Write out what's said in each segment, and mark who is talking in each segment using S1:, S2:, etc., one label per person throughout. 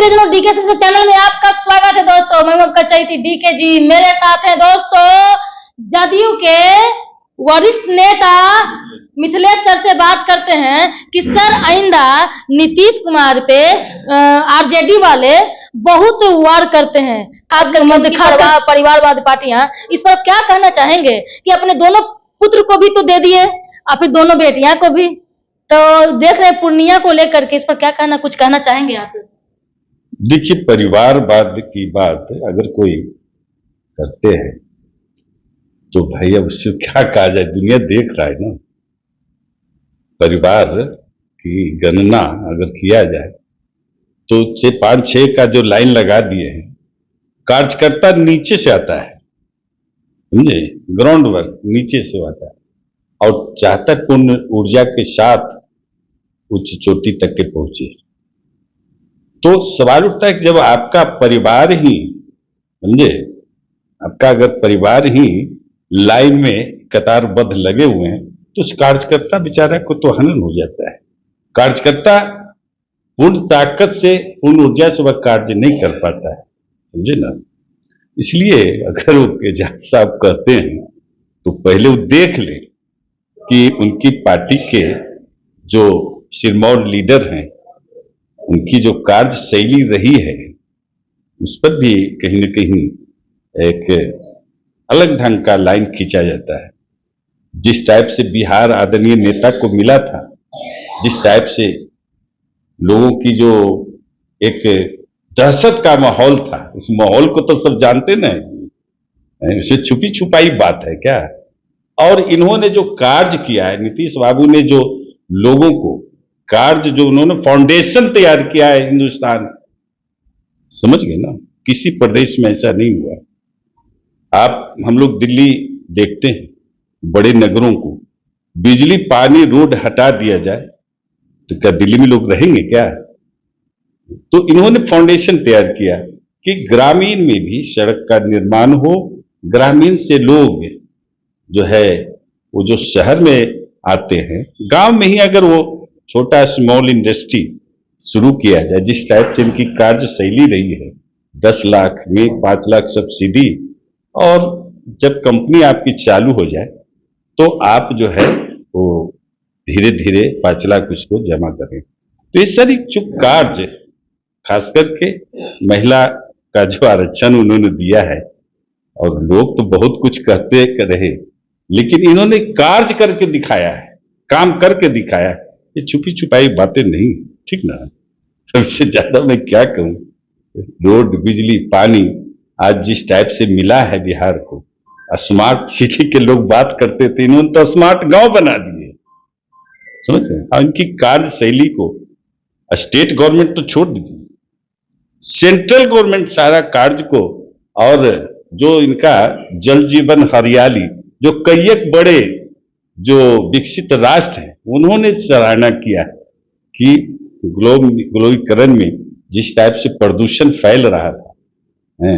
S1: Regional DK channel में आपका स्वागत है दोस्तों। मैं आपका चैती डीके जी, मेरे साथ हैं दोस्तों जदयू के वरिष्ठ नेता मिथिलेश सर से बात करते हैं कि सर आइंदा नीतीश कुमार पे आरजेडी वाले बहुत वार करते हैं, खासकर मध्य परिवारवाद पार्टियां। इस पर क्या कहना चाहेंगे कि अपने दोनों पुत्र को भी तो दे दिए, आप दोनों बेटियां को भी तो देख रहे पूर्णिया को लेकर के, इस पर क्या कहना, कुछ कहना चाहेंगे आप?
S2: देखिए, परिवारवाद की बात अगर कोई करते हैं तो भाई अब उससे क्या कहा जाए, दुनिया देख रहा है ना। परिवार की गणना अगर किया जाए तो 5-6 का जो लाइन लगा दिए हैं, कार्यकर्ता नीचे से आता है, समझे, ग्राउंड वर्क नीचे से आता है और चाहता है पूर्ण ऊर्जा के साथ उच्च चोटी तक के पहुंचे। तो सवाल उठता है कि जब आपका परिवार ही, समझे, आपका अगर परिवार ही लाइन में कतारबद्ध लगे हुए हैं तो उस कार्यकर्ता बेचारा को तो हनन हो जाता है। कार्यकर्ता पूर्ण ताकत से, पूर्ण ऊर्जा से वह कार्य नहीं कर पाता है, समझे ना। इसलिए अगर वो एजाज साहब कहते हैं तो पहले वो देख ले कि उनकी पार्टी के जो सिरमौर लीडर हैं, उनकी जो कार्य शैली रही है उस पर भी कहीं न कहीं एक अलग ढंग का लाइन खींचा जाता है। जिस टाइप से बिहार आदरणीय नेता को मिला था, जिस टाइप से लोगों की जो एक दहशत का माहौल था, उस माहौल को तो सब जानते ना, इसमें छुपी छुपाई बात है क्या। और इन्होंने जो कार्य किया है, नीतीश बाबू ने जो लोगों को कार्य, जो उन्होंने फाउंडेशन तैयार किया है हिंदुस्तान, समझ गए ना, किसी प्रदेश में ऐसा नहीं हुआ। आप हम लोग दिल्ली देखते हैं, बड़े नगरों को बिजली पानी रोड हटा दिया जाए तो क्या दिल्ली में लोग रहेंगे क्या? तो इन्होंने फाउंडेशन तैयार किया कि ग्रामीण में भी सड़क का निर्माण हो, ग्रामीण से लोग जो है वो जो शहर में आते हैं, गांव में ही अगर वो छोटा स्मॉल इंडस्ट्री शुरू किया जाए, जिस टाइप से इनकी कार्य शैली रही है, 10 लाख में 5 लाख सब्सिडी, और जब कंपनी आपकी चालू हो जाए तो आप जो है वो धीरे धीरे 5 लाख उसको जमा करें। तो ये सारी चुप कार्य, खास करके महिला का जो आरक्षण उन्होंने दिया है, और लोग तो बहुत कुछ कहते रहे, लेकिन इन्होंने कार्य करके दिखाया है, काम करके दिखाया है। ये छुपी छुपाई बातें नहीं, ठीक ना। सबसे ज्यादा मैं क्या कहूं, रोड बिजली पानी आज जिस टाइप से मिला है बिहार को, स्मार्ट सिटी के लोग बात करते थे, इन्होंने तो स्मार्ट गांव बना दिए, समझ रहे हैं। इनकी कार्य शैली को स्टेट गवर्नमेंट तो छोड़ दीजिए, सेंट्रल गवर्नमेंट सारा कार्य को, और जो इनका जल जीवन हरियाली, जो कई एक बड़े जो विकसित राष्ट्र हैं उन्होंने सराहना किया कि ग्लोबीकरण में जिस टाइप से प्रदूषण फैल रहा था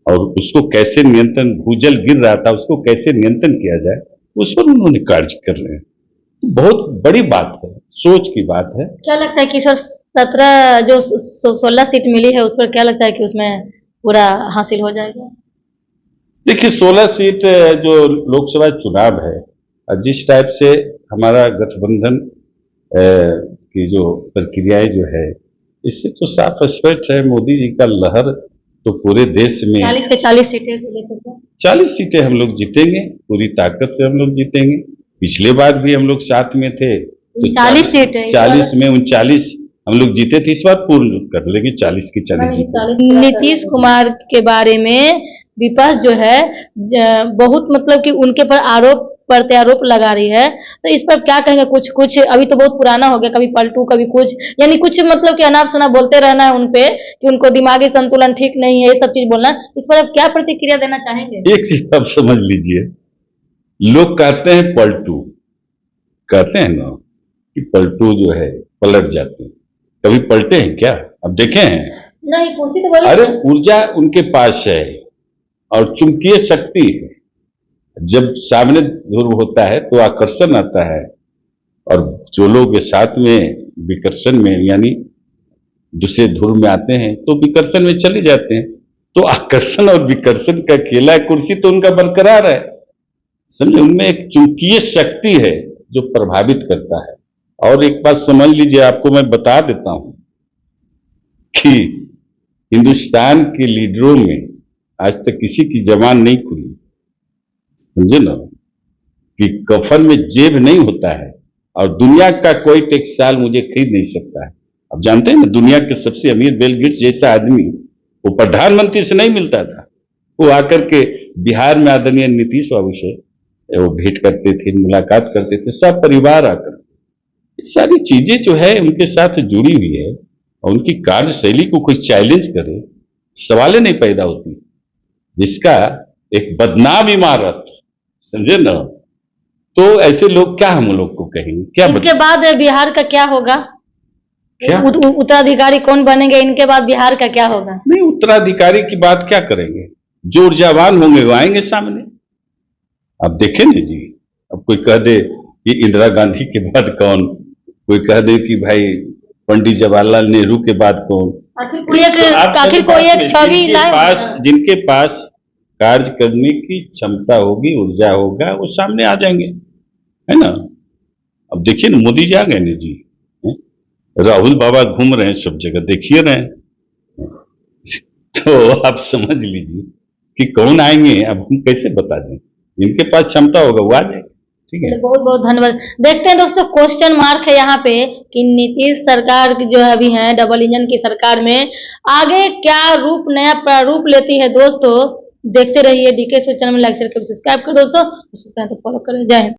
S2: और उसको कैसे नियंत्रण, भूजल गिर रहा था, उसको कैसे नियंत्रण किया जाए, उस पर उन्होंने कार्य कर रहे हैं। तो बहुत बड़ी बात है, सोच की बात है।
S1: क्या लगता है कि सर 17 जो 16 सीट मिली है उस पर क्या लगता है कि उसमें पूरा हासिल हो जाएगा?
S2: देखिए, 16 सीट जो लोकसभा चुनाव है, जिस टाइप से हमारा गठबंधन की जो प्रक्रियाएं जो है, इससे तो साफ स्पष्ट है, मोदी जी का लहर तो पूरे देश में
S1: 40 के 40 सीटें,
S2: 40 सीटें हम लोग जीतेंगे, पूरी ताकत से हम लोग जीतेंगे। पिछले बार भी हम लोग साथ में थे तो
S1: 40 सीटें,
S2: 40 में 39 हम लोग जीते थे। इस बार पूर्ण कर लेंगे 40 की 40।
S1: नीतीश कुमार के बारे में विपक्ष जो है बहुत, मतलब कि उनके पर आरोप प्रत्यारोप लगा रही है, तो इस पर क्या कहेंगे? कुछ अभी तो बहुत पुराना हो गया, कभी पलटू कभी कुछ, यानी कुछ मतलब कि अनाप शनाप बोलते रहना है उन पे कि उनको दिमागी संतुलन ठीक नहीं है, ये सब चीज बोलना। इस पर आप क्या प्रतिक्रिया देना चाहेंगे?
S2: एक चीज आप समझ लीजिए, लोग कहते हैं पलटू, कहते हैं ना कि पलटू जो है पलट जाते हैं, कभी पलटे हैं क्या? अब देखे हैं?
S1: नहीं, कुर्सी तो बोले।
S2: अरे ऊर्जा उनके पास है और चुंबकीय शक्ति है, जब सामने ध्रुव होता है तो आकर्षण आता है, और जो लोग साथ में विकर्षण में, यानी दूसरे धुर में आते हैं तो विकर्षण में चले जाते हैं। तो आकर्षण और विकर्षण का खेला है, कुर्सी तो उनका बरकरार है, समझे। उनमें एक चुंबकीय शक्ति है जो प्रभावित करता है। और एक बात समझ लीजिए, आपको मैं बता देता हूं कि हिंदुस्तान के लीडरों में आज तक किसी की जबान नहीं खुली, समझे ना, कि कफन में जेब नहीं होता है और दुनिया का कोई टेक्सटाइल मुझे खरीद नहीं सकता है। अब जानते हैं ना, दुनिया के सबसे अमीर बिल गेट्स जैसा आदमी वो प्रधानमंत्री से नहीं मिलता था, वो आकर के बिहार में आदरणीय नीतीश बाबू से वो भेंट करते थे, मुलाकात करते थे, सब परिवार आकर। ये सारी चीजें जो है उनके साथ जुड़ी हुई है और उनकी कार्यशैली को कोई चैलेंज करे, सवालें नहीं पैदा होती। जिसका एक बदनाम इमारत, समझे ना, तो ऐसे लोग क्या हम लोग को कहेंगे, क्या
S1: इनके बाद बिहार का क्या होगा?
S2: क्या?
S1: उत्तराधिकारी कौन बनेंगे? इनके बाद बिहार का क्या होगा?
S2: नहीं, उत्तराधिकारी की बात क्या करेंगे, जो ऊर्जावान होंगे वो आएंगे सामने। अब देखें ना जी, अब कोई कह दे कि इंदिरा गांधी के बाद कौन, कोई कह दे कि भाई पंडित जवाहरलाल नेहरू के बाद कौन।
S1: आखिर कोई एक छवि लाए।
S2: जिनके पास कार्य करने की क्षमता होगी, ऊर्जा होगा, वो सामने आ जाएंगे, है ना। अब देखिए ना, मोदी जी आ गए ना जी, राहुल बाबा घूम रहे हैं सब जगह, देखिए रहे हैं। तो आप समझ लीजिए कि कौन आएंगे, अब हम कैसे बता दें। जिनके पास क्षमता होगा वो आ जाएगा, ठीक है।
S1: बहुत बहुत धन्यवाद। देखते हैं दोस्तों, क्वेश्चन मार्क है यहाँ पे कि नीतीश सरकार की जो अभी है डबल इंजन की सरकार में आगे क्या रूप, नया प्रारूप लेती है। दोस्तों देखते रहिए डीके चैनल में, लाइक शेयर कर सब्सक्राइब कर दोस्तों, फॉलो करें। जय हिंद।